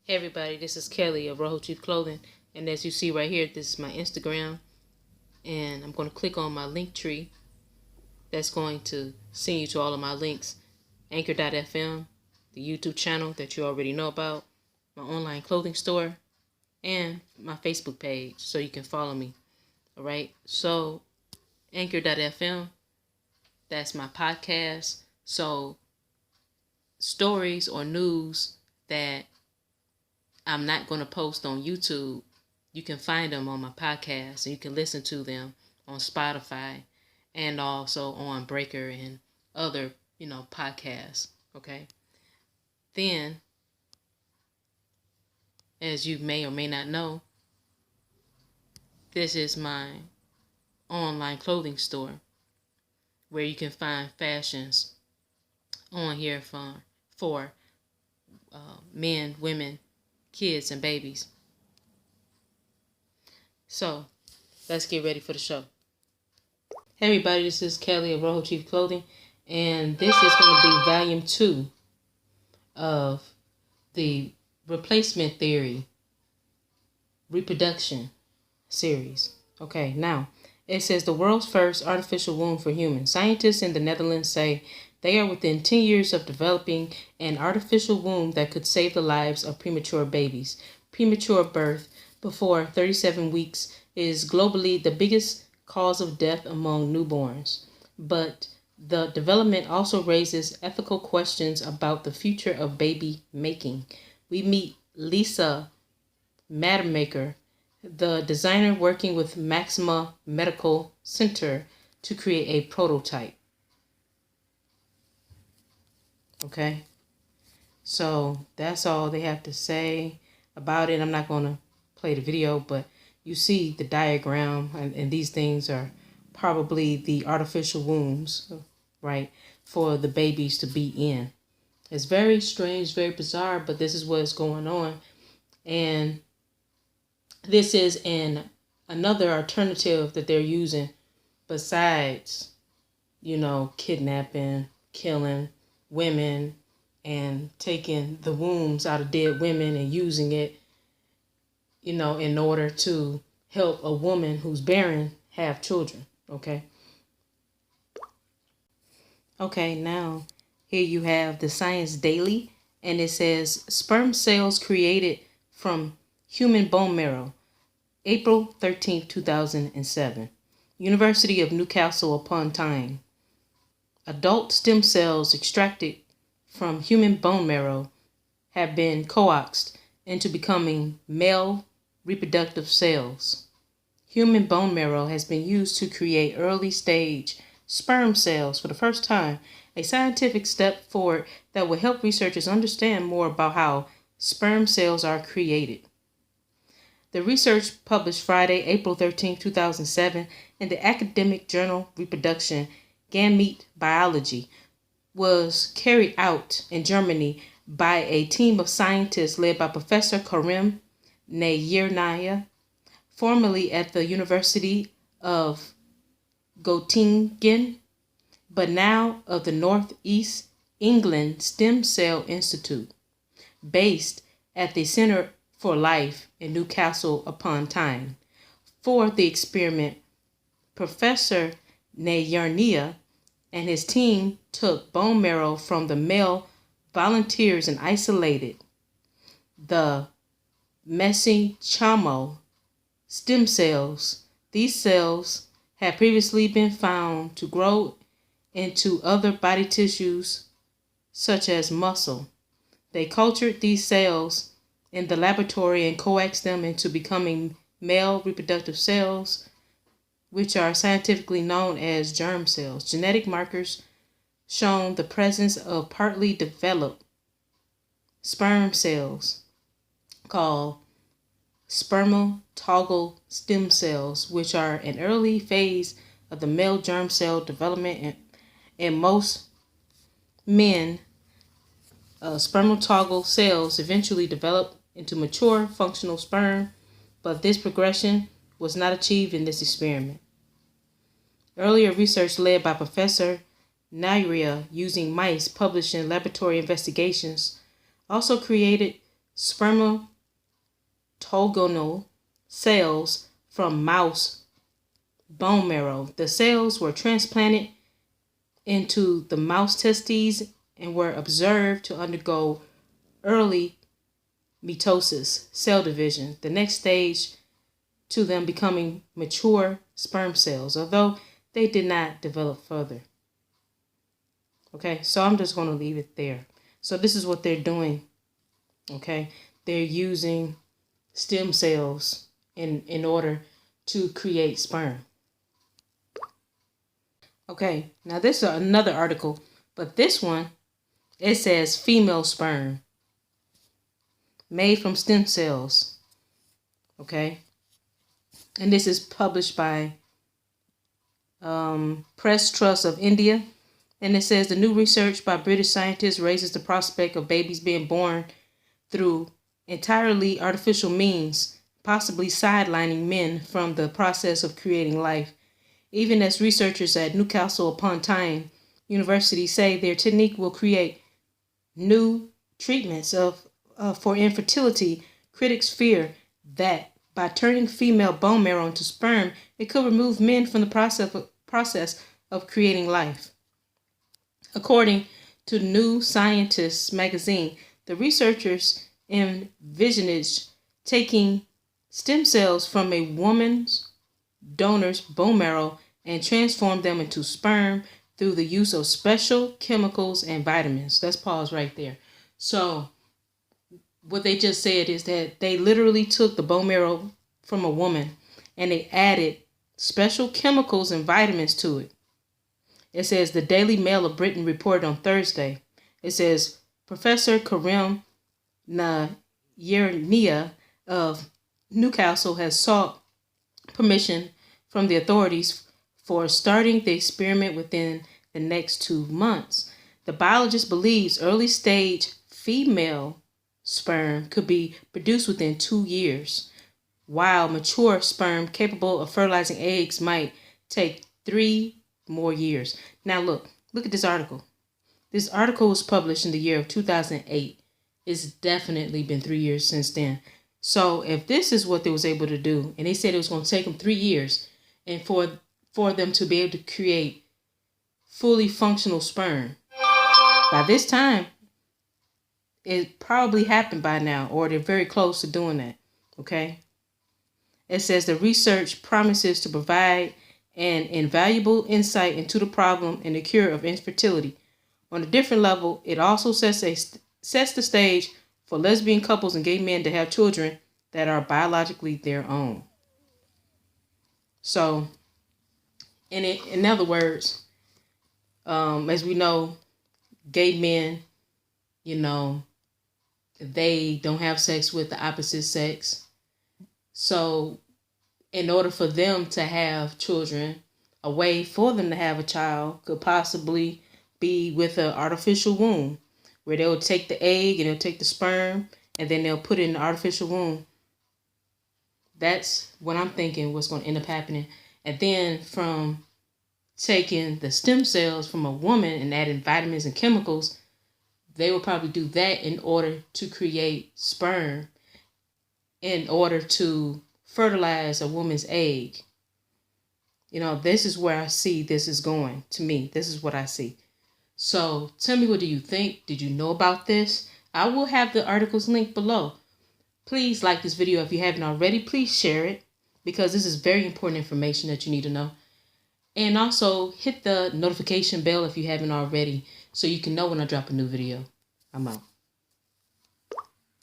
Hey everybody, this is Kelly of Rojo Chief Clothing, and as you see right here, this is my Instagram, and I'm going to click on my link tree. That's going to send you to all of my links: Anchor.fm, the YouTube channel that you already know about, my online clothing store, and my Facebook page, so you can follow me. Alright, so Anchor.fm, that's my podcast. So stories or news that I'm not going to post on YouTube, you can find them on my podcast, and you can listen to them on Spotify and also on Breaker and other, podcasts. Okay. Then, as you may or may not know, this is my online clothing store where you can find fashions on here for men, women, kids, and babies. So let's get ready for the show. Hey everybody, this is Kelly of Rojo Chief Clothing, and this is going to be volume 2 of the replacement theory reproduction series. Okay, now it says the world's first artificial womb for humans. Scientists in the Netherlands say they are within 10 years of developing an artificial womb that could save the lives of premature babies. Premature birth before 37 weeks is globally the biggest cause of death among newborns. But the development also raises ethical questions about the future of baby making. We meet Lisa Mademaker, the designer working with Maxima Medical Center to create a prototype. Okay, so that's all they have to say about it. I'm not going to play the video, but you see the diagram, and these things are probably the artificial wombs, right, for the babies to be in. It's very strange, very bizarre, but this is what's going on. And this is another alternative that they're using besides, kidnapping, killing women, and taking the wombs out of dead women and using it, in order to help a woman who's barren have children. Okay. Okay, now here you have the Science Daily, and it says sperm cells created from human bone marrow, April 13th, 2007. University of Newcastle upon Tyne. Adult stem cells extracted from human bone marrow have been coaxed into becoming male reproductive cells. Human bone marrow has been used to create early stage sperm cells for the first time, a scientific step forward that will help researchers understand more about how sperm cells are created. The research, published Friday, April 13, 2007, in the academic journal Reproduction, Gamete Biology, was carried out in Germany by a team of scientists led by Professor Karim Nayirnaya, formerly at the University of Göttingen, but now of the Northeast England Stem Cell Institute, based at the Center for Life in Newcastle upon Tyne. For the experiment, Professor Nayirnaya and his team took bone marrow from the male volunteers and isolated the mesenchymal stem cells. These cells had previously been found to grow into other body tissues, such as muscle. They cultured these cells in the laboratory and coaxed them into becoming male reproductive cells, which are scientifically known as germ cells. Genetic markers shown the presence of partly developed sperm cells called spermatogel stem cells, which are an early phase of the male germ cell development. In most men, spermatogel cells eventually develop into mature functional sperm, but this progression was not achieved in this experiment. Earlier research led by Professor Nayirnaya using mice published in laboratory investigations also created spermatogonal cells from mouse bone marrow. The cells were transplanted into the mouse testes and were observed to undergo early mitosis, cell division, the next stage to them becoming mature sperm cells, although they did not develop further. Okay, so I'm just going to leave it there. So this is what they're doing. Okay, they're using stem cells in order to create sperm. Okay, now this is another article, but this one, it says female sperm made from stem cells. Okay, and this is published by Press Trust of India. And it says the new research by British scientists raises the prospect of babies being born through entirely artificial means, possibly sidelining men from the process of creating life. Even as researchers at Newcastle upon Tyne University say their technique will create new treatments for infertility, critics fear that by turning female bone marrow into sperm, it could remove men from the process of creating life. According to New Scientist magazine, the researchers envisaged taking stem cells from a woman's donor's bone marrow and transform them into sperm through the use of special chemicals and vitamins. Let's pause right there. So what they just said is that they literally took the bone marrow from a woman and they added special chemicals and vitamins to it. It says the Daily Mail of Britain reported on Thursday. It says Professor Karim Nayirnia of Newcastle has sought permission from the authorities for starting the experiment within the next 2 months. The biologist believes early stage female sperm could be produced within 2 years, while mature sperm capable of fertilizing eggs might take 3 more years. Now look at this article. This article was published in the year of 2008. It's definitely been 3 years since then. So if this is what they was able to do, and they said it was going to take them 3 years, and for them to be able to create fully functional sperm, by this time, it probably happened by now, or they're very close to doing that. Okay. It says the research promises to provide an invaluable insight into the problem and the cure of infertility. On a different level, it also sets the stage for lesbian couples and gay men to have children that are biologically their own. So, in other words, as we know, gay men, they don't have sex with the opposite sex. So in order for them to have children, a way for them to have a child could possibly be with an artificial womb, where they'll take the egg and they'll take the sperm and then they'll put it in the artificial womb. That's what I'm thinking what's going to end up happening. And then from taking the stem cells from a woman and adding vitamins and chemicals, they will probably do that in order to create sperm, in order to fertilize a woman's egg. This is where I see this is going. To me, this is what I see. So tell me, what do you think? Did you know about this? I will have the articles linked below. Please like this video if you haven't already. Please share it, because this is very important information that you need to know. And also hit the notification bell if you haven't already, so you can know when I drop a new video. I'm out.